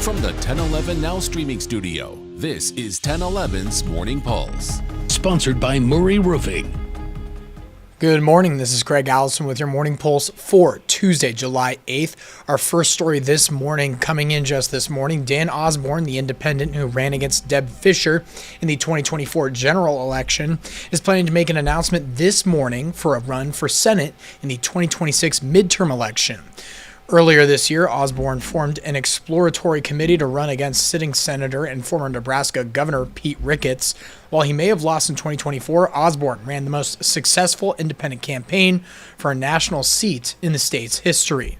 From the 1011 Now streaming studio, this is 1011's Morning Pulse. Sponsored by Murray Roofing. Good morning, this is Craig Allison with your Morning Pulse for Tuesday, July 8th. Our first story this morning, coming in just this morning, Dan Osborn, the independent who ran against Deb Fischer in the 2024 general election, is planning to make an announcement this morning for a run for Senate in the 2026 midterm election. Earlier this year, Osborn formed an exploratory committee to run against sitting Senator and former Nebraska Governor Pete Ricketts. While he may have lost in 2024, Osborn ran the most successful independent campaign for a national seat in the state's history.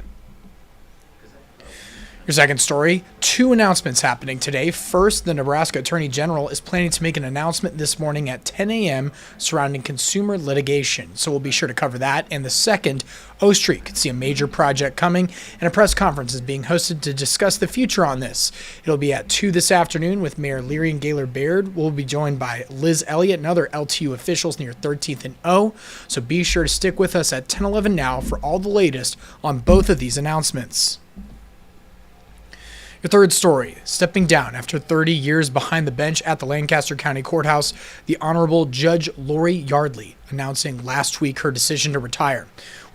Your second story, two announcements happening today. First, the Nebraska Attorney General is planning to make an announcement this morning at 10 a.m. surrounding consumer litigation, so we'll be sure to cover that. And the second, O Street could see a major project coming, and a press conference is being hosted to discuss the future on this. It'll be at 2 this afternoon with Mayor Leary and Gaylor Baird. We'll be joined by Liz Elliott and other LTU officials near 13th and O, so be sure to stick with us at 1011 Now for all the latest on both of these announcements. Your third story, stepping down after 30 years behind the bench at the Lancaster County Courthouse, the Honorable Judge Lori Yardley announcing last week her decision to retire.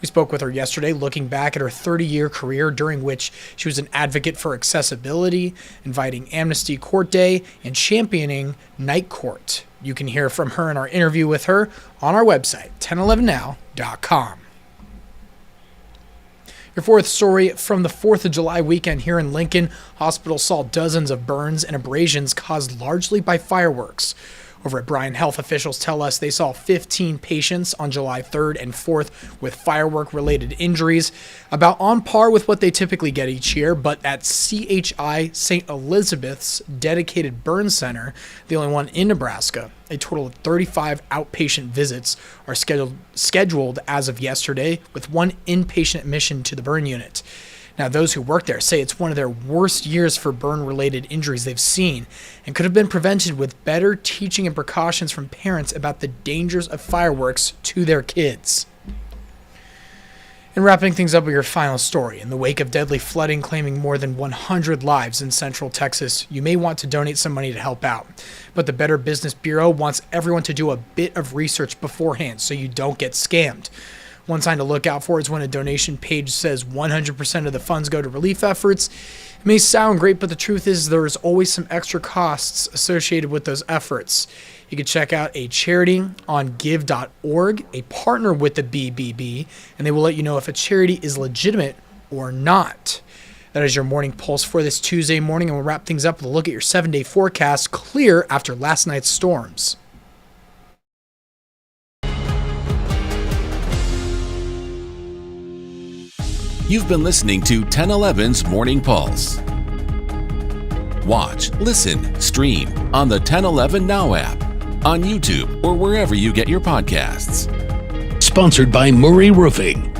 We spoke with her yesterday, looking back at her 30-year career during which she was an advocate for accessibility, inviting Amnesty Court Day, and championing Night Court. You can hear from her in our interview with her on our website, 1011now.com. Your fourth story, from the 4th of July weekend here in Lincoln, hospitals saw dozens of burns and abrasions caused largely by fireworks. Over at Bryan Health, officials tell us they saw 15 patients on July 3rd and 4th with firework-related injuries, about on par with what they typically get each year, but at CHI St. Elizabeth's dedicated burn center, the only one in Nebraska, a total of 35 outpatient visits are scheduled as of yesterday, with one inpatient admission to the burn unit. Now, those who work there say it's one of their worst years for burn-related injuries they've seen and could have been prevented with better teaching and precautions from parents about the dangers of fireworks to their kids. And wrapping things up with your final story, in the wake of deadly flooding claiming more than 100 lives in central Texas, you may want to donate some money to help out. But the Better Business Bureau wants everyone to do a bit of research beforehand so you don't get scammed. One sign to look out for is when a donation page says 100% of the funds go to relief efforts. It may sound great, but the truth is there is always some extra costs associated with those efforts. You can check out a charity on give.org, a partner with the BBB, and they will let you know if a charity is legitimate or not. That is your Morning Pulse for this Tuesday morning, and we'll wrap things up with a look at your 7-day forecast, clear after last night's storms. You've been listening to 1011's Morning Pulse. Watch, listen, stream on the 1011 Now app, on YouTube, or wherever you get your podcasts. Sponsored by Murray Roofing.